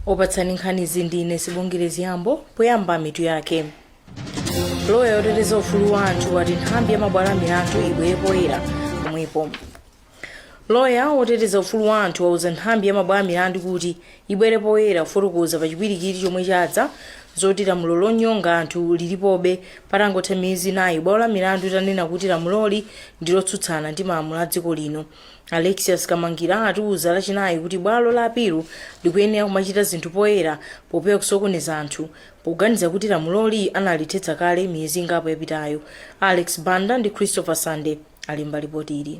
Opatsani nkhani zindine sibongerezi yambo poyamba mitu yake. Loya yoteteza ufulu wa anthu wati nthambi ya mabwalo a milandu ibwere poyera pomwepo. Loya woteteza ufulu wa anthu wauza nthambi ya mabwalo a milandu kuti ibwere poyera kufotokoza pa chipwirikiti chomwe chadza zoti lamulo lonyonga anthu lilipobe patangotha miyezi 4 bwalo la milandu tanena kuti lamuloli ndi lotsutsana ndi malamulo a dziko lino. Alexius Kamangira atiuza lachinayi kuti bwalo la apilu likuyenera kumachita zinthu poyera popewa kusokoneza anthu poganiza kuti lamuloli analithetsa kale miyezi ingapo yapitayo. Alex Banda ndi Christopher Sande alemba ripoti ili.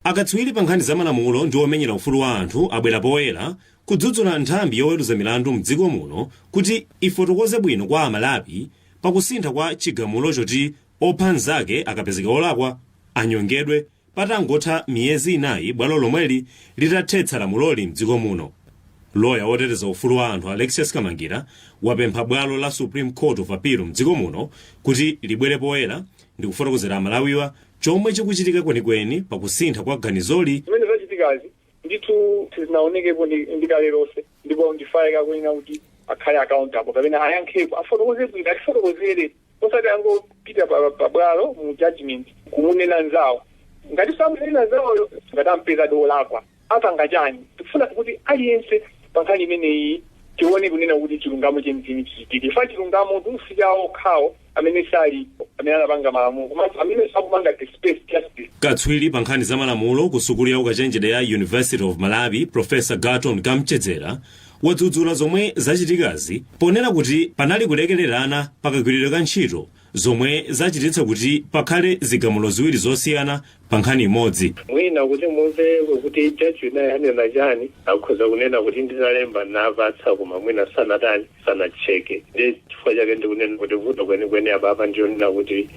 Akatswiri pa nkhani za malamulo ndi omenyera ufulu wa anthu abwera poyera kudzudzula nthambi yoweruza milandu mdziko muno kuti ifotokoze bwino kwa amalapi pakusintha kwa chigamulo choti opha nzake akapezeka olakwa anyongedwe patangotha miyezi 4 bwalo lomweli litathetsa lamuloli mdziko muno. Loya woteteza ufulu wa anthu Alexius Kamangira wapempha bwalo la Supreme Court of Appeal mdziko muno kuti libwere poyera ndi kufotokozera amalawiwa chomwe chikuchitika kwenikweni pakusintha kwa ganizoli. Zimene zachitikazi ndithu sizinaonekepo ndikale lonse ndipo ndifaika kwina kuti akhale accountable kapena ayankhepo afotokoze bwino atifotokozere osati angopita pa bwalo mu judgment kumunena nzawo ngati samunena nzawoyo ngatampeza dolakwa apanga chani. Tikufuna kuti aliyense pa nkhani imeneyi tione kunena kuti chilungamo chenicheni chichitike. Ifa chilungamo tumufika okhawo amene sali amene anapanga malamulo komanso amene sakupanga space justice. Katswiri pa nkhani za malamulo ku sukulu ya ukachenjede ya University of Malawi Professor Gaton Kamchedzera wadzudzula zomwe zachitikazi ponena kuti panali kulekererana pakagwiridwe ka ntchito zomwe zachititsa kuti pakhale zigamulo ziwiri zosiyana pa nkhani imodzi. Mwina kuti mumve kuti jaji naye anena chani akhoza kunena kuti ndinalemba napatsa koma mwina sanacheke. Ndi chifukwa chake ndikunena kuti vuto kwenikweni apa ndionena kuti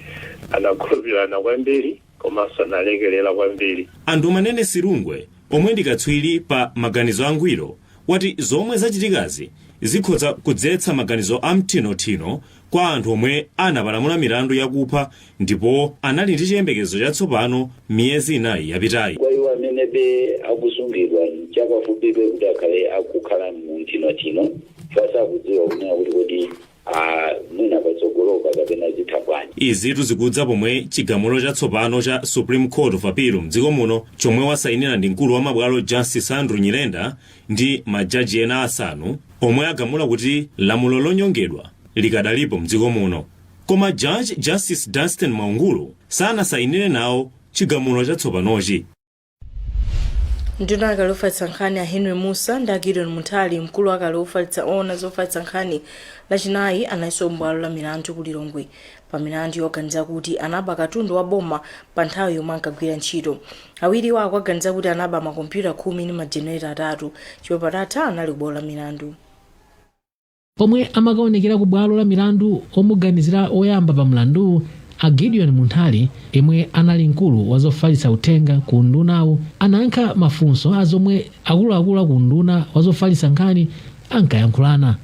anakhulupirana kwambiri komanso analekerera kwambiri. Anthu manene Sirungwe omwe ndi katswiri pa maganizo angwiro wati zomwe zachitikazi zikhoza kudzetsa maganizo amthinothino kwa anthu omwe anapalamula milandu yakupha ndipo anali ndi chiyembekezo chatsopano miyezi 4 yapitayi. Kwa iwo amene be akusungidwa chakafupidwe kuti akhale akukhala mthinothino fasakudziwa kunena kuti mwina patsogoloka kapena zitha bwanji. Izitu zikudza pomwe chigamulo chatsopano cha Supreme Court of Appeal mdziko muno chomwe wasayinira ndi mkulu wa mabwalo Justice Andrew Nyirenda ndi majaji ena asanu omwe agamula kuti lamulo lonyongedwa likadalipo mdziko muno. Koma Judge Justice Dunstan Maungulu sanasayinire nawo chigamulo chatsopanochi. Nduna akale ofalitsa nkhani a Henry Musa ndi Gideon Muntali mkulu akale ofalitsa ona zofalitsa nkhani lachinayi anaiso mbwalo la milandu ku Lilongwe pa milandu yoganiza kuti anaba katundu wa boma pa nthawi yomwe ankagwira ntchito. Awiri wako aganiza kuti anaba makompyuta 10 ndi magenerator 3 chomwe patatha anali kubwalo la milandu. Pomwe amakaonekera ku bwalo la milandu omuganizira oyamba pa mlandu a Gideon Muntali emwe anali mkulu wazofalitsa uthenga ku ndunawo anayankha mafunso azomwe akuluakulu ku nduna wazofalitsa nkhani ankayankhulana.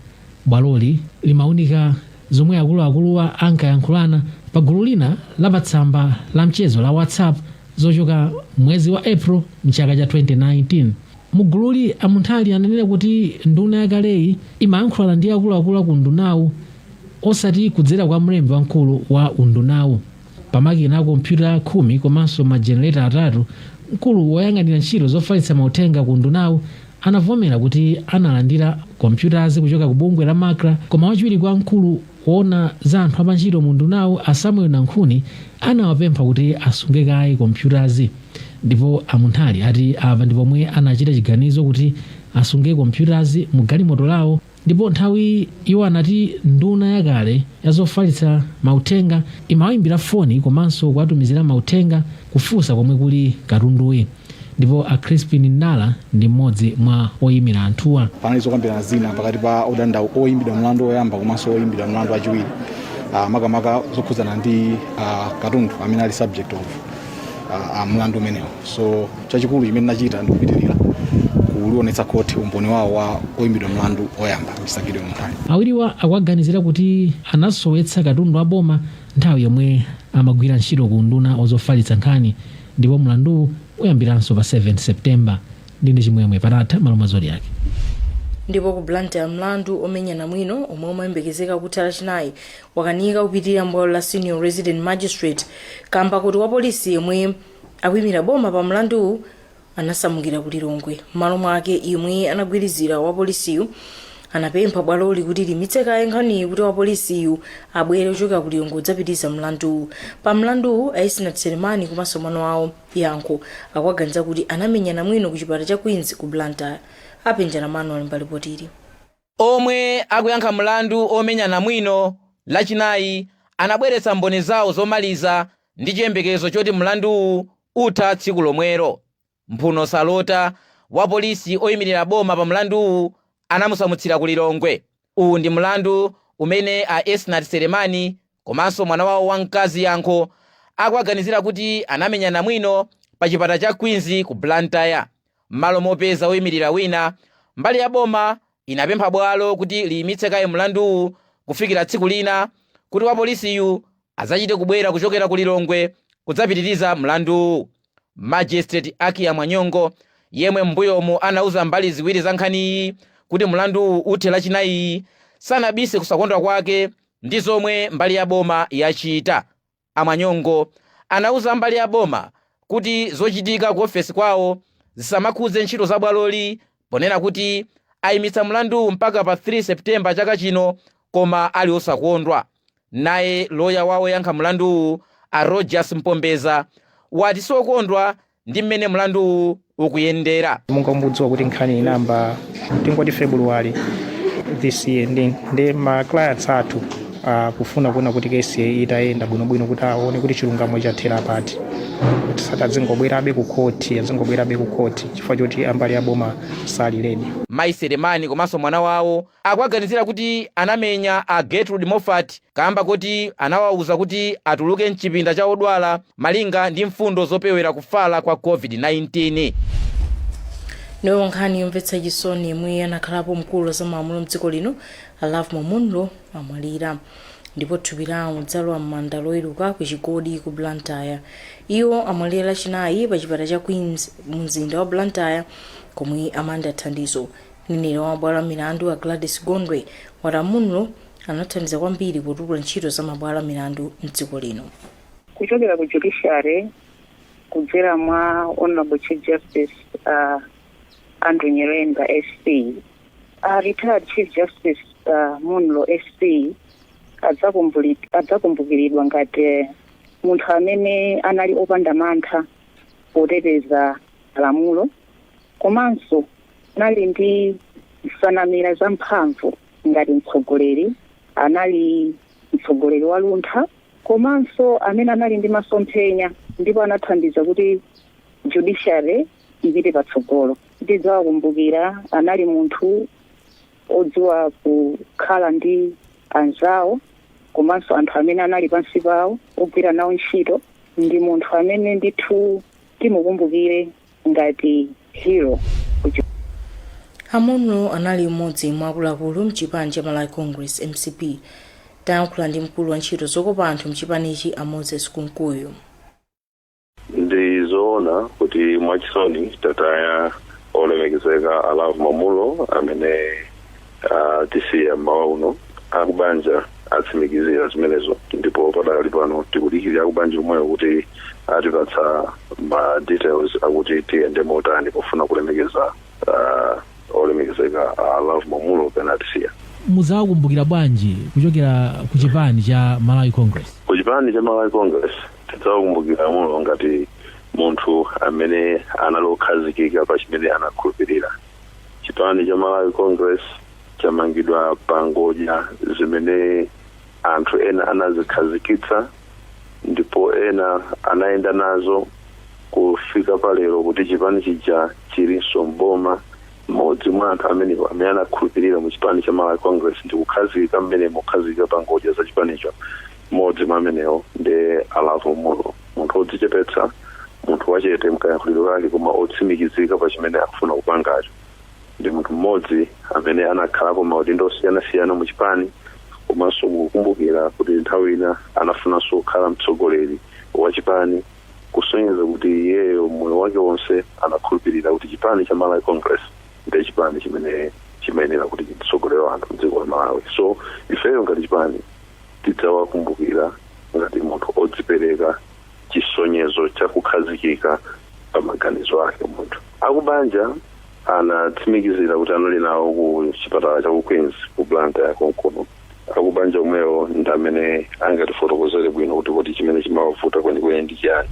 Bwaloli limaunika zomwe akuluakuluwa ankayankhulana pa gulu lina la patsamba la mchezo la WhatsApp zochoka mwezi wa April mchaka cha 2019. Mugululi Muntali ananena kuti nduna yakaleyi imayankhulana ndi akuluakulu ku ndunawo osati kudzera kwa mlembi wamkulu wa undunawo. Pamakina kompyuta 10 komanso magenerator 3 mkulu woyang'anira ntchito zofalitsa mauthenga ku ndunawo anavomera kuti analandira kompyutazi kuchoka ku bungwe la Makra, koma wachiwiri kwa mkulu woona za anthu apantchito mu ndunawo a Samuel Nkhani anawapempha kuti asunge kaye kompyutazi. Ndipo Muntali ati apa ndipo pomwe anachita chiganizo kuti asunge kompyutazi mu galimoto lawo. Ndipo nthawi iwo anati nduna yakale yazofalitsa mauthenga imawayimbira foni komanso kuwatumizira mauthenga kufunsa komwe kuli katunduwi. Ndipo a Crispin Ndala ndi mmodzi mwa oyimira anthuwa. Panali zokambirana zina pakati pa odandaula oyimbidwa mlandu oyamba komanso oyimbidwa mlandu wachiwiri makamaka zokhudzana ndi katundu amene ali subject of mlandu umenewo. So chachikulu chimene nachita ndikupitirira kulionetsa khoti umboni wawo wa oyimbidwa mlandu oyamba Mr. Gideon Muntali. Awiriwa akuganiza kuti anasowetsa katundu aboma nthawi yomwe amagwira ntchito ku nduna ozofalitsa nkhani ndipo mlandu uyambiranso pa 7 September. Ndine chimwemwe patatha malo mwa Zodiak. ndipo ku Blantyre mlandu omenyana mwino omwe umayembekezeka kuti lachinayi wakanika kupitirira mbwalo la senior resident magistrate kamba kuti wapolisi yemwe akuyimira boma pa mlandu anasamukira ku Lilongwe. M'malo mwake yemwe anagwirizira wapolisiyu anapempha bwaloli kuti limitse kaye nkhani kuti wapolisiyu abwere kuchoka ku Lilongwe kudzapitiriza mlandu. Pa mlandu Aisnat Selemani komanso mwana wawo Yankho akuganiza kuti anamenyana mwino ku chipata cha Queens ku Blantyre. Apenjana Manuel mbalipotiri omwe akuyankha mlandu omenyana mwino lachinayi anabweretsa mboni zawo zomaliza ndi chiyembekezo choti mlandu utha tsiku lomwero. Mphuno Salota wa polisi oyimirira boma pa mlandu anamusamutsira ku Lilongwe. Uwu ndi mlandu umene Aisnat Selemani komanso mwana wawo wamkazi Yankho akuaganizira kuti anamenyana mwino pa chipata cha Queens ku Blantyre. M'malo mopeza oyimirira wina, mbali ya boma inapempha bwalo kuti liyimitse kaye mlandu kufikira tsiku lina kuti wapolisiyu azachite kubwera kuchokera ku Lilongwe kudzapitiriza mlandu. Magistrate Akia Mwanyongo yemwe mbuyomu anauza mbali ziwiri za nkhani kuti mlandu uthe lachinayi sanabise kusakondwa kwake ndi zomwe mbali ya boma yachita. Amwanyongo anauza mbali ya boma kuti zochitika ku ofesi kwawo zisamakhudze ntchito za bwaloli, ponena kuti ayimitsa mlandu mpaka pa 3 Septemba chaka chino koma ali osakondwa. Naye loya wawo yankha mlandu a Rogers Mpombeza wati sokondwa ndi mmene mlandu ukuyendera. Munga mbudziwa kuti nkhani inamba tingoti February this year ndi ma clients athu kufuna kuona kuti kesi itayenda bwinobwino kuti aone kuti chilungamo chathera pati. Kuti satazingobwerabe ku court chifukwa choti ambali ya boma sali ready. Mai Selemani komanso mwana wawo akuaganizira kuti anamenya a Gertrude Moffat kamba kuti anawauza kuti atuluke mchipinda cha odwala malinga ndi mfundo zopewera kufala kwa COVID-19. Ndiyo nkhani yomvetsa chisoni yemwe anakhalapo mkulu za malamulo mdziko lino Alaf Mamunlo amwalira ndipo thupi lawo lidzalowa m'manda loweruka ku Chigodi ku Blantyre. Iwo amwalira lachinayi pa chipata cha Queens mzinda wa Blantyre komwe amanda thandizo. Mneneri wa bwalo la milandu a Gladys Gondwe wati Mamunlo anathandiza kwambiri potukula ntchito za mabwalo a milandu mdziko lino. Kuchokera ku judiciary kudzera mwa Honorable Chief Justice Andrew Nyirenda SP, retired Chief Justice Mamunlo SP adzakumbukiridwa ngati munthu amene anali opanda mantha poteteza lamulo komanso anali ndi nsanamira za mphamvu ngati mtsogoleri, anali mtsogoleri wa luntha komanso amene anali ndi masomphenya ndipo anathandiza kuti judiciary ipite patsogolo. Tidzawakumbukira anali munthu odziwa kukhala ndi anzawo komanso anthu amene anali pansi pawo ogwira nawo ntchito. Ndi munthu amene ndithu timukumbukire ngati hero. Mamunlo anali mmodzi mwa akuluakulu mchipani cha Malawi Congress MCP. Tayankhula ndi mkulu wa ntchito zokopa anthu mchipanichi Moses Kunkuyu. Ndizoona kuti mwachisoni tataya olemekezeka Alaf Mamunlo amene tisiya mmawa uno akubanja atsimikizira zimenezo, ndipo padali pano tikudikirira akubanja omweyo kuti atipatsa ma details akuti tiyende motani pofuna kulemekeza olemekezeka Alaf Mamunlo pena atisiya. Muzawakumbukira bwanji kuchokera ku chipani cha Malawi Congress? Ku chipani cha Malawi Congress tidzawakumbukira Mamunlo ngati munthu amene analokhazikika pa chimene anakhulupirira. Chipani cha Malawi Congress chamangidwa pa ngodya zimene anthu ena anazikhazikitsa ndipo ena anaenda nazo kufika palero kuti chipani chija chilinso mboma. Mmodzi mwa anthu amene anakhulupirira mu chipani cha Malawi Congress ndi kukhazikika mmene mukhazikika pa ngodya za chipanicho. Mmodzi mwa amenewo ndi Alaf Mamunlo, munthu odzichepetsa, munthu wachete mkayankhuliro kake koma otsimikizika pa chimene akufuna kupangacho. Ndi munthu mmodzi amene anakhalapo maudindo osiyanasiyana mu chipani komanso kukumbukira kuti nthawi ina anafunanso kukhala mtsogoleri wa chipani, kusonyeza kuti iyeyo moyo wake wonse anakhulupirira kuti chipani cha Malawi Congress ndi chipani chimene chimayenera kuti chitsogolere anthu mdziko la Malawi. So ifeyo ngati chipani tidzawakumbukira ngati munthu odzipereka, chisonyezo chakukhazikika pa maganizo ake munthu. Akubanja anatsimikizira kuti anali nawo ku chipatala cha Queens ku Blantyre konkuno. Akubanja omwewo ndi amene angatifotokozere bwino kuti chimene chimawavuta kwenikweni ndi chiyani.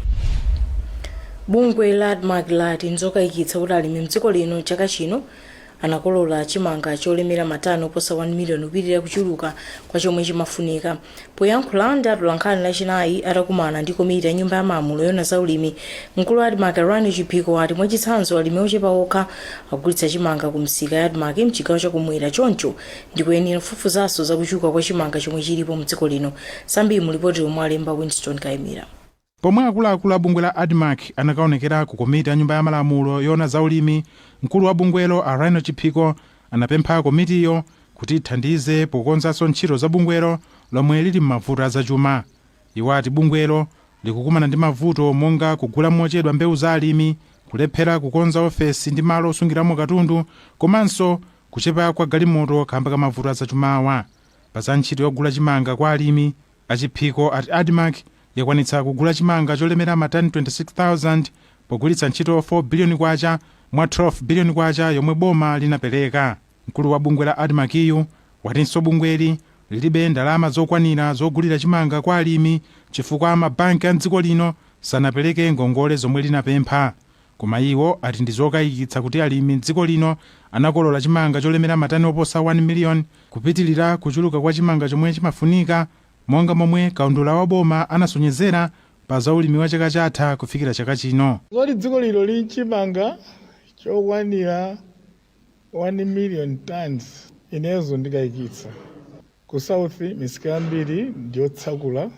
Bungwe la ADMAC lati nzokayikitsa kuti alimi mdziko lino chaka chino anakolola chimanga cholemera matani oposa 1 miliyoni kupitirira kuchuluka kwa chomwe chimafunika. Poyankhula ndi atolankhani lachinayi atakumana ndi komiti ya nyumba ya malamulo yona za ulimi, mkulu wa ADMAC Rani Chipiko ati mwachitsanzo alimi ochepa okha akugulitsa chimanga ku msika ya ADMAC mchigawo chakumwera, choncho ndikuyenera kufufuzanso zakuchuka kwa chimanga chomwe chilipo mdziko lino. Sambi mulipoti omwe alemba Winston Kaimira. Pomwe akuluakulu a bungwe la ADMAC anakaonekera ku komiti ya nyumba ya malamulo yona za ulimi, mkulu wa bungwelo Rani Chipiko anapempha komitiyo kuti ithandize pokonzanso ntchito za bungwelo lomwe lili m'mavuto azachuma. Iwo ati bungwelo likukumana ndi mavuto monga kugula mochedwa mbewu za alimi, kulephera kukonza ofesi ndi malo osungiramo katundu, komanso kuchepa kwa galimoto kamba ka mavuto azachumawa. Pa za ntchito yogula chimanga kwa alimi, Achipiko ati ADMAC yakwanitsa kugula chimanga cholemera matani 26,000 pogulitsa ntchito 4 biliyoni kwacha mwa 12 biliyoni kwacha yomwe boma linapereka. Mkulu wa bungwe la ADMAC iyu watinso bungweli lilibe ndalama zokwanira zogulira chimanga kwa alimi chifukwa mabanki a mdziko lino sanapereke ngongole zomwe linapempha. Koma iwo ati ndi zokayikitsa kuti alimi mdziko lino anakolola chimanga cholemera matani oposa 1 miliyoni kupitilira kuchuluka kwa chimanga chomwe chimafunika, monga momwe kaundula wa boma anasonyezera pa za ulimi wa chaka chatha kufikira chaka chino. Zoti dziko lino lili chimanga chokwanira 1 million tons, inezo ndikayikitsa. Ku South misika yambiri ndiyotsakula,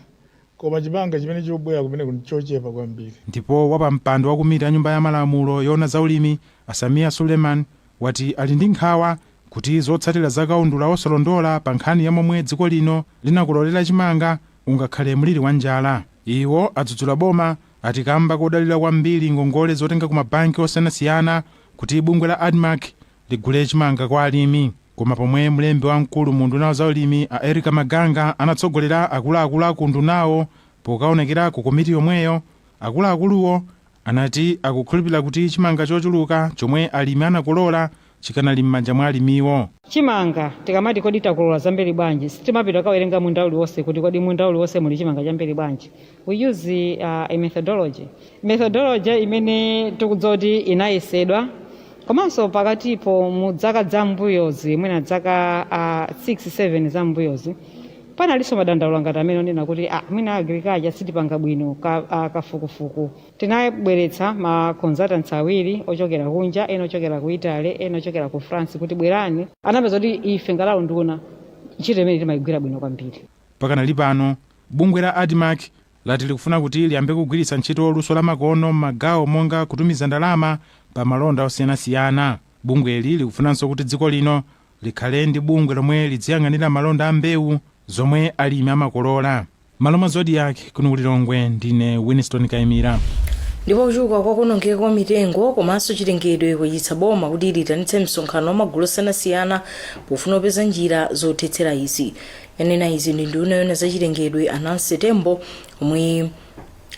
koma chimanga chimene chobwera kumene chochepa kwambiri. Ndipo wapampando wa komiti ya nyumba ya malamulo yona za ulimi Samia Suleiman wati ali ndi nkhawa kuti zotsatira za kaundula osalondola pa nkhani ya momwe dziko lino linakololera chimanga ungakhale mliri wa njala. Iwo adzudzula boma ati kamba kodalira kwambiri ngongole zotenga ku mabanki osiyanasiyana kuti bungwe la ADMAC ligule chimanga kwa alimi. Koma pomwe mlembi wamkulu mu nduna za ulimi a Erika Maganga anatsogolera akuluakulu a kundunawo pokaonekera ku komiti yomweyo, akuluakuluwo anati akukhulupirira kuti chimanga chochuluka chomwe alimi anakolola chikanali m'manja mwa alimiwo. Chimanga tikamati kodi takolola zambiri bwanji, sitimapita kawerenga munda uliwonse kuti kodi munda uliwonse muli chimanga chambiri bwanji. We use a methodology imene tikudzoti inayesedwa, komanso pakatipo mu dzaka za mbuyozi mwina dzaka 6-7 za mbuyozi panaliso madandaulo ngati amene onena kuti mwina agriculture sitipanga bwino kafukufuku. Tinabweretsa ma consultants awiri ochokera kunja, ena ochokera ku Italy, ena ochokera ku France kuti bwerani, anapeza kuti ife ngalawo nduna ntchito imene timayigwira bwino kwambiri. Pakanali pano bungwe la ADMAC lati likufuna kuti liyambe kugwiritsa ntchito luso la makono m'magawo monga kutumiza ndalama pa malonda osiyanasiyana. Bungweli likufunanso kuti dziko lino likhale ndi bungwe lomwe lidziyang'anira malonda a mbewu zomwe alimi amakolola. Maloma Zodiak kuno kulilongwe, ndine Winston Kaimira. Ndipo kuchuka kwa kuonongeka kwa mitengo komanso chilengedwe kuchititsa boma kuti liyitanitse msonkhano wa magulu osiyanasiyana pofuna kupeza njira zothetsera izi. Yanena izi ndi nduna yona za chilengedwe Anansi Tembo, omwe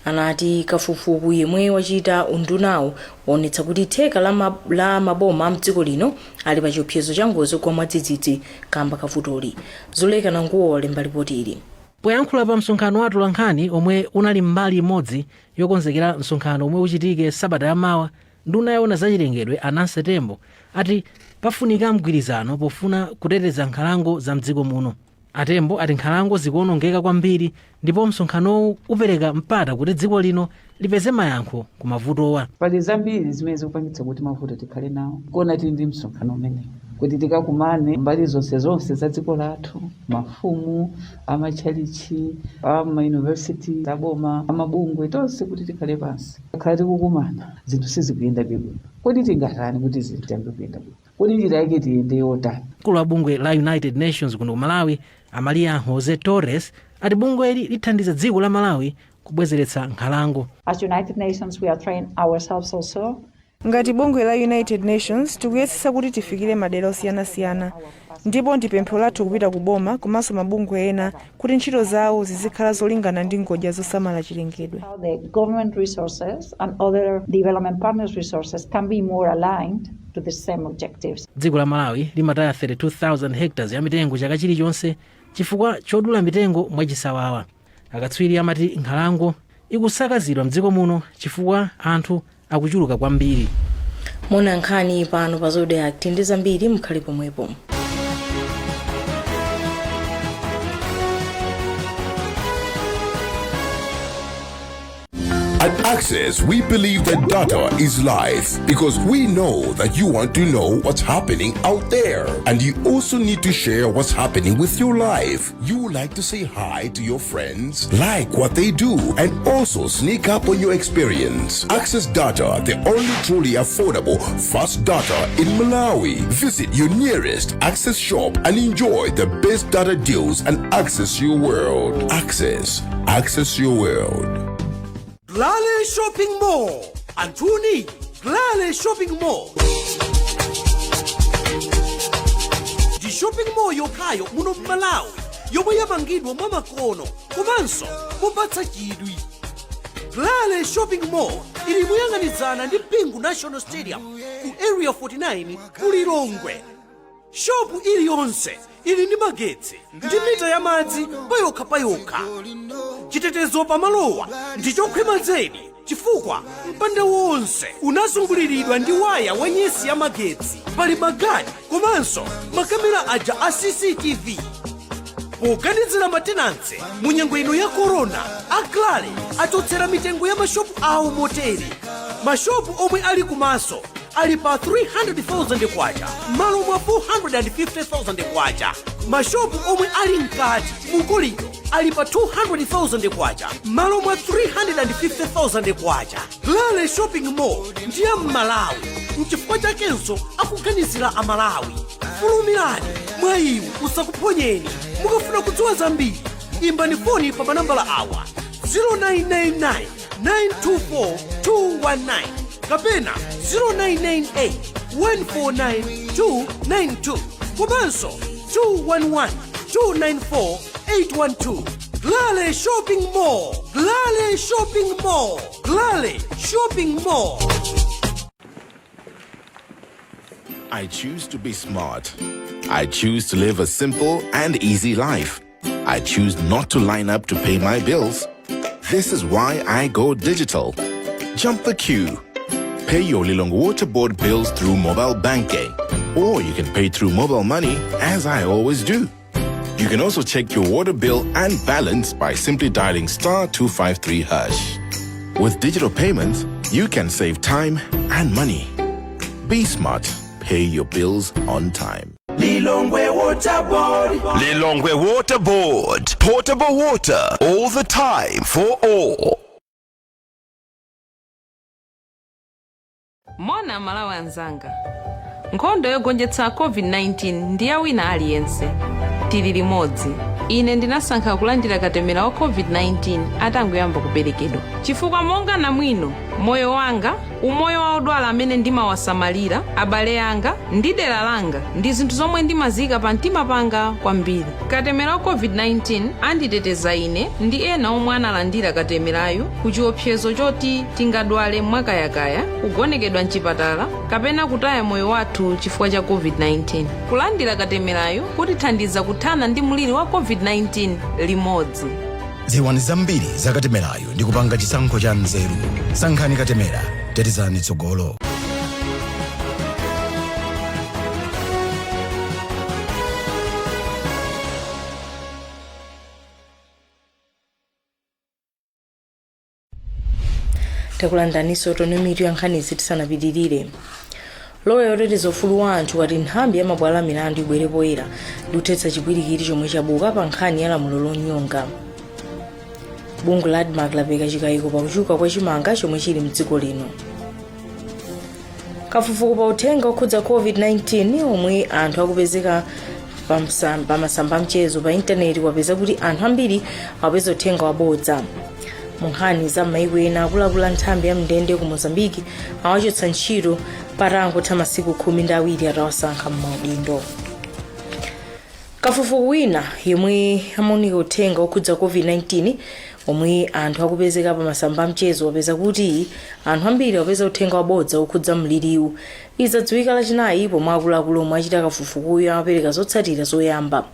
anati kafukufuku yemwe wachita undunawo waonetsa kuti theka la maboma a mdziko lino ali pa chiopsezo cha ngozi kwa mwadzidzidzi kamba kavutoli. Zoleka nanguwo walemba ripoti ili. Poyankhula pa msonkhano wa atolankhani omwe unali mbali imodzi yokonzekera msonkhano omwe uchitike sabata yamawa, nduna yona za chilengedwe Anansi Tembo ati pafunika mgwirizano pofuna kuteteza nkhalango za mdziko muno. Atembo ati nkhalango zikuonongeka kwambiri ndipo msonkhanowu upereka mpata kuti dziko lino lipeze mayankho ku mavutowa. Pali zambiri zimene zikupangitsa kuti mavuto tikhale nawo. Kona tili ndi msonkhano umenewu kuti tikakumane mbali zonse za dziko lathu, mafumu, amachalichi, amauniversity, aboma, amabungwe, tonse kuti tikhale pansi. Khala tikukumana, zinthu sizikuyenda bwino. Kodi tingatani kuti zinthu ziyambe kuyenda bwino? Kodi njira yake tiyende yotani? Mkulu wa bungwe la United Nations kuno Malawi, Amalia Jose Torres, ati bungweli lithandiza dziko la Malawi kubwezeretsa nkhalango. As United Nations, we are trained ourselves also Ngati bungwe la United Nations tikuyesesa kuti tifikire madera osiyanasiyana, ndipo ndi pempho lathu kupita ku boma komanso mabungwe ena kuti ntchito zawo zizikhala zolingana ndi ngodya zosamala chilengedwe. The government resources and other development partners resources can be more aligned to the same objectives. Dziko la Malawi limataya 32,000 hectares ya mitengo chaka chilichonse chifukwa chodula mitengo mwachisawawa. Akatswiri amati nkhalango ikusakazidwa mdziko muno chifukwa anthu akuchuluka kwambiri. Mona Nkhani pano pa Zodiak ndi zambiri mukhale pomwepo. At Access, we believe that data is life because we know that you want to know what's happening out there. And you also need to share what's happening with your life. You like to say hi to your friends, like what they do, and also sneak up on your experience. Access Data, the only truly affordable, fast data in Malawi. Visit your nearest Access shop and enjoy the best data deals and access your world. Access your world. Glale Shopping Mall. Antuni, Glale Shopping Mall. Di Shopping Mall yokayo muno Malawi. Yomwe yapangidwa mwa makono komanso mupatsa chidwi. Glale Shopping Mall ili moyang'anizana ndi Bingu National Stadium ku Area 49 kulilongwe. Shopu iliyonse ili ndi magetsi ndi mita ya madzi payokha. Chitetezo pamalowa ndi chokhwima zedi chifukwa mpanda wonse unazunguliridwa ndi waya wanyesi ya magetsi. Pali magadi komanso makamera aja a CCTV. Poganizira matenanse mu nyengo ino ya corona, Glale achotsera mitengo ya mashopu awo motere. Mashopu omwe ali kumaso ali pa 300,000 kwacha malo mwa 450,000 kwacha. Mashopu omwe ali mkati mukolido ali pa 200,000 kwacha malo mwa 350,000 kwacha. Glale Shopping Mall ndi ya Malawi mchifukwa chakenso akuganizira Amalawi. Fulumirani mwa iwu usakuphonyeni. Mukafuna kudziwa zambiri imbani foni pa manambala awa 0999 924 219 kapena 0998 149 292 komanso 211 294 812. Glale Shopping Mall. Glale Shopping Mall. Glale Shopping Mall. I choose to be smart. I choose to live a simple and easy life. I choose not to line up to pay my bills. This is why I go digital. Jump the queue. Pay your Lilong Water Board bills through mobile banking. Or you can pay through mobile money, as I always do. You can also check your water bill and balance by simply dialing *253#. With digital payments, you can save time and money. Be smart. Pay your bills on time. Lilongwe Water Board. Lilongwe Water Board. Portable water all the time for all. Mona Malawi anzanga. Nkhondo yogonjetsa COVID-19 ndi ya wina aliyense. Tili limodzi. Ine ndinasankha kulandira katemera wa COVID-19 atangoyamba kuperekedwa. Chifukwa monga namwino, moyo wanga, umoyo wa odwala amene ndimawasamalira, abale anga, ndi dera langa, ndi zinthu zomwe ndimazika pa mtima panga kwambiri. Katemera wa COVID-19 anditeteza ine ndi ena omwe analandira katemerayo ku chiopsezo choti tingadwale mwakayakaya, kugonekedwa mchipatala, kapena kutaya moyo wathu chifukwa cha COVID-19. Kulandira katemerayo kutithandiza kuthana ndi muliri wa COVID-19 limodzi. Ziwani zambiri za katemerayo ndi kupanga chisankho cha nzeru. Sankhani katemera, tetezani tsogolo. Takulandaniso tonomitu ya nkhani zitisanapitidire. Loya yoteteza ufulu wa anthu wati nthambi ya mabwalo a milandu ibwere poyera ndi kuthetsa chipwirikiti chomwe chabuka pa nkhani ya lamulo lonyonga. Bungwe la ADMAC lapeka chikayiko pa kuchuka kwa chimanga chomwe chili mdziko lino. Kafukufuku pa uthenga okhudza COVID-19 omwe anthu akupezeka pa masamba mchezo pa intaneti wapeza kuti anthu ambiri apeza uthenga wabodza. mu nkhani za maiko ena akuluakulu a nthambi ya mndende ku mozambiki awachotsa ntchito patangotha masiku 12 atawasankha m'maudindo. Kafukufuku wina yemwe amaoneka uthenga okhudza COVID-19 omwe anthu akupezeka pa masamba amchezo wapeza kuti anthu ambiri wapeza uthenga wabodza okhudza mliriwu. Izadziwika lachinayi pomwe akuluakulu omwe achita kafukufukuyu amapereka zotsatira zoyamba.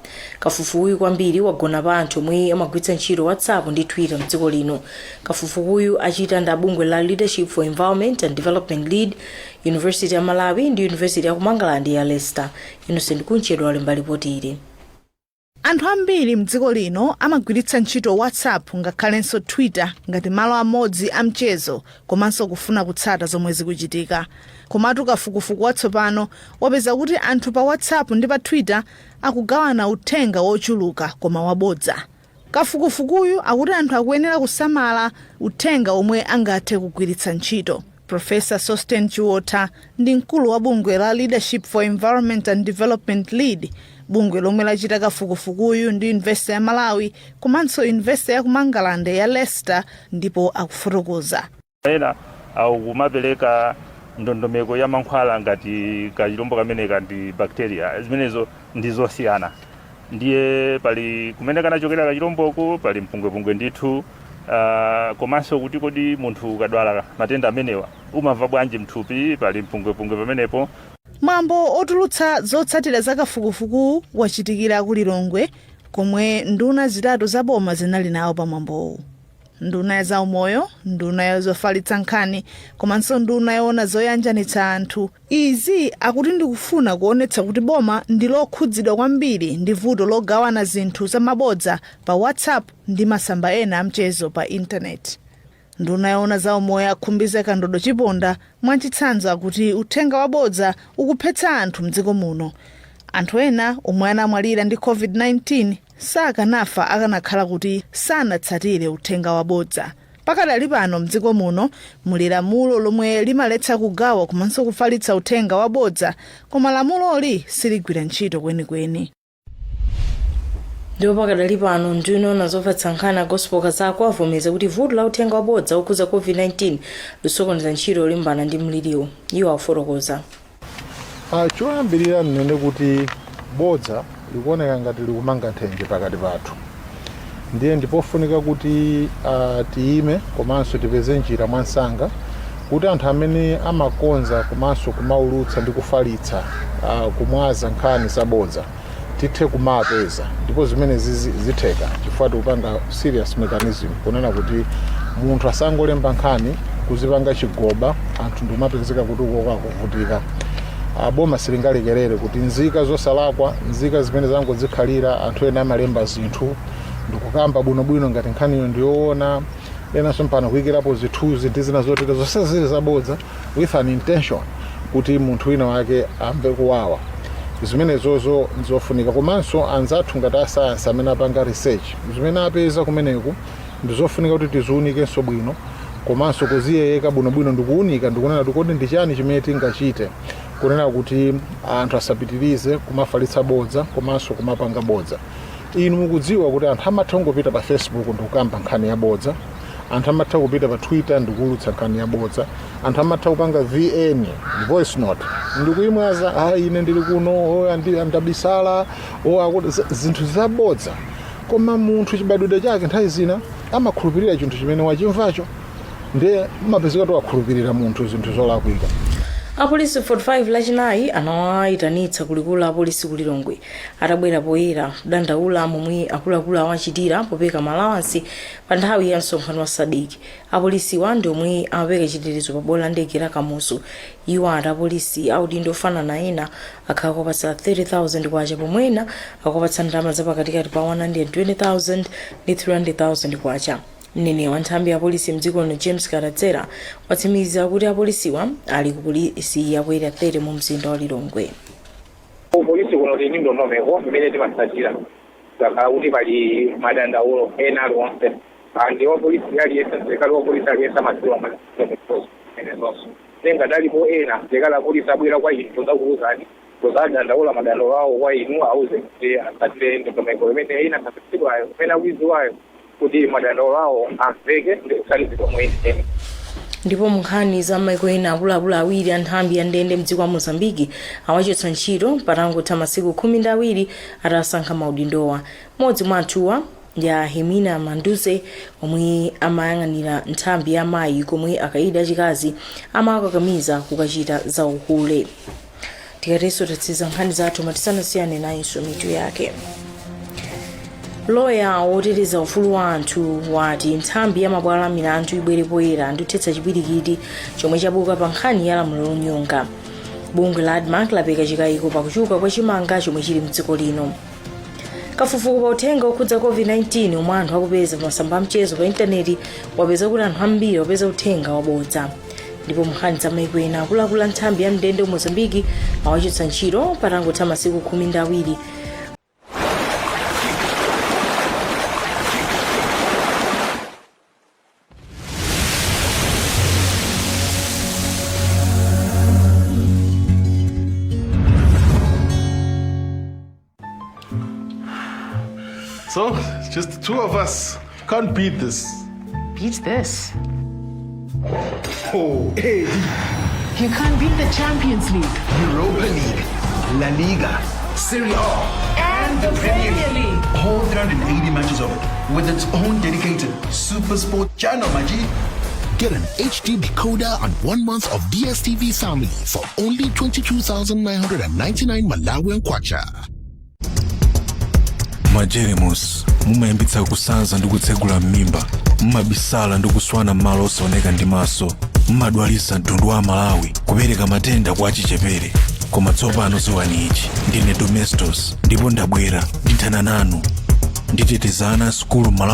Kafukufukuyu kwambiri wagona pa anthu omwe amagwiritsa ntchito WhatsApp ndi Twitter mdziko lino. Kafukufukuyu achita ndi bungwe la Leadership for Environment and Development Lead, University ya Malawi ndi University ya Kumangalande ya Leicester. Innocent Kunchedwa alemba ripoti ili. Anthu ambiri mdziko lino amagwiritsa ntchito WhatsApp ngakhalenso Twitter ngati malo amodzi amchezo komanso kufuna kutsata zomwe zikuchitika. Komatu kafukufuku watsopano wapeza kuti anthu pa WhatsApp ndi pa Twitter akugawana uthenga wochuluka koma wabodza. Kafukufukuyu akuti anthu akuyenera kusamala uthenga omwe angathe kugwiritsa ntchito. Professor Sosten Chiwota ndi mkulu wa bungwe la Leadership for Environment and Development Lead, bungwe lomwe lachita kafukufukuyu ndi University ya Malawi komanso University ya Kumangalande ya Leicester, ndipo akufotokoza. Ena au kumapereka ndondomeko ya mankhwala ngati kachilombo kamene kandi bacteria zimenezo ndizosiyana. Ndiye pali kumene kanachokera kachilomboko pali mpungwepungwe ndithu. Komanso kuti kodi munthu ukadwala matenda amenewa umamva bwanji mthupi pali mpungwepungwe pamenepo. Mwambo otulutsa zotsatira za kafukufuku wachitikira ku Lilongwe komwe nduna zitatu za boma zinali nawo pa mwambowu. Nduna ya zaumoyo, nduna ya zofalitsa nkhani komanso nduna yoona zoyanjanitsa anthu. Izi akuti ndikufuna kuonetsa kuti boma ndi lokhudzidwa kwambiri ndi vuto logawana zinthu za mabodza pa WhatsApp ndi masamba ena amchezo pa internet. Nduna yoona zaumoyo akhumbiza Kandodo Chiponda mwachitsanzo akuti uthenga wabodza ukuphetsa anthu mdziko muno. Anthu ena omwe anamwalira ndi COVID-19 sakanafa akanakhala kuti sanatsatire uthenga wabodza. Pakadali pano mdziko muno muli lamulo lomwe limaletsa kugawa komanso kufalitsa uthenga wabodza, koma lamuloli siligwira ntchito kwenikweni. Ndipo pakadali pano nduna yoona zofalitsa nkhani Gospel Kazako avomereza kuti vuto la uthenga wabodza okhudza COVID-19 lisokoneza ntchito yolimbana ndi mliriwo. Iwo afotokoza. Choyambirira ndinene kuti bodza likuoneka ngati likumanga nthenje pakati pathu. Ndiye ndipofunika kuti tiime komanso tipeze njira mwansanga kuti anthu amene amakonza komanso kumaulutsa ndi kufalitsa kumwaza nkhani zabodza tithe kumapeza, ndipo zimene zitheka chifukwa tikupanga serious mechanism kunena kuti munthu asangolemba nkhani kuzipanga chigoba anthu ndikumapezeka kuti uko kuvutika. Boma silingalekerere kuti nzika zosalakwa, nzika zimene zangodzikhalira anthu ena amalemba zinthu ndikukamba bwinobwino ngati nkhaniyo ndiyoona, ena sompano kuyikirapo zithunzi ndi zina zotere zonse zili zabodza with an intention kuti munthu wina wake amve kuwawa. Zimenezozo nzofunika komanso anzathu ngati asayansi amene apanga research zimene apeza kumeneku ndizofunika kuti tiziunikenso bwino komanso kuziyeyeka bwinobwino ndikuunika ndikunena kuti ndi chani chimene tingachite kunena kuti anthu asapitirize kumafalitsa bodza komanso kumapanga bodza. Inu mukudziwa kuti anthu amatha kungopita pa Facebook ndikukamba nkhani yabodza, anthu amatha kupita pa Twitter ndikulutsa nkhani yabodza, anthu amatha kupanga VN voice note ndikuyimwaza ine ndili kuno andabisala akuti zinthu zabodza. Koma munthu chibadwidwe chake nthawi zina amakhulupirira chinthu chimene wachimvacho, ndiye mapezeka wakhulupirira munthu zinthu zolakwika. Apolisi 45 lachinayi anawayitanitsa kulikulu la apolisi ku Lilongwe atabwera poyera kudandaula momwe akuluakulu awachitira popeka malawansi pa nthawi ya msonkhano wa Zodiak. Apolisi ndi omwe amapeka chitetezo pa bwalo la ndege la Kamuzu. Iwo ati apolisi audindo ofanana ena akakopatsa 30,000 kwacha pomwe ena akopatsa ndalama zapakatikati pa 120,000 ndi 300,000 kwacha. Mneneri wa nthambi ya polisi mdziko lino James Karatsera watsimikiza kuti apolisiwa ali ku polisi yakwera 30 mu mzinda wa Lilongwe. Polisi kuno ndi ndondomeko imene timatsatira kuti pali madandaulo ena aliwonse ndi wa polisi aliyense mzekali wa polisi aliyense amadziwa maenezonso tenga dalipo ena mzekali wa polisi abwera kwa inu tozakuuzani tozadandaula madandaulo awo kwa inu auze kuti atsatire ndondomeko imene ina tsatidwayo imene akuidziwayo kuti madandaulo awo amveke ndi kuthandizidwa moyenera. Ndipo munkhani za maiko ena akuluakulu awiri a nthambi ya ndende mdziko wa Mozambiki awachotsa ntchito patangotha masiku 12 atasankha maudindowa. Mmodzi mwa anthuwa ndi Hemina Manduze omwe amayang'anira nthambi ya mayi komwe akaidi achikazi amakakamiza kukachita za uhule. Tikatenso tatsiza nkhani zathu matisanasiyane nayinso mitu yake. Loya woteteza ufulu wa anthu wati nthambi ya mabwalo a milandu ibwere poyera ndi kuthetsa chipwirikiti chomwe chabuka pa nkhani ya lamulo lonyonga. Bungwe la ADMAC lapeka chikayiko pakuchuka kwa chimanga chomwe chili mdziko lino. Kafukufuku pa uthenga okhudza COVID-19 omwe anthu akupeza masamba amchezo pa intaneti wapeza kuti anthu ambiri wapeza uthenga wabodza. Ndipo munkhani za maiko ena akuluakulu a nthambi ya mndende wa Mozambiki awachotsa ntchito patangotha masiku 12. So, just the two of us. Can't beat this. Beat this? Oh, hey. You can't beat the Champions League, Europa League, La Liga, Serie A, and the Premier League. All 380 matches of it, with its own dedicated Super Sport channel, Maji. Get an HD decoder and 1 month of DSTV family for only 22,999 Malawian kwacha. Majeremus mumayambitsa kusanza ndi kutsegula m'mimba, mumabisala ndi kuswana malo osaoneka ndi maso, mumadwalitsa mtundu wa Malawi, kupereka matenda kwa achichepere. Koma tsopano ziwani ichi, ndine Domestos ndipo ndabwera ndithana nanu nditetezana skulu Malawi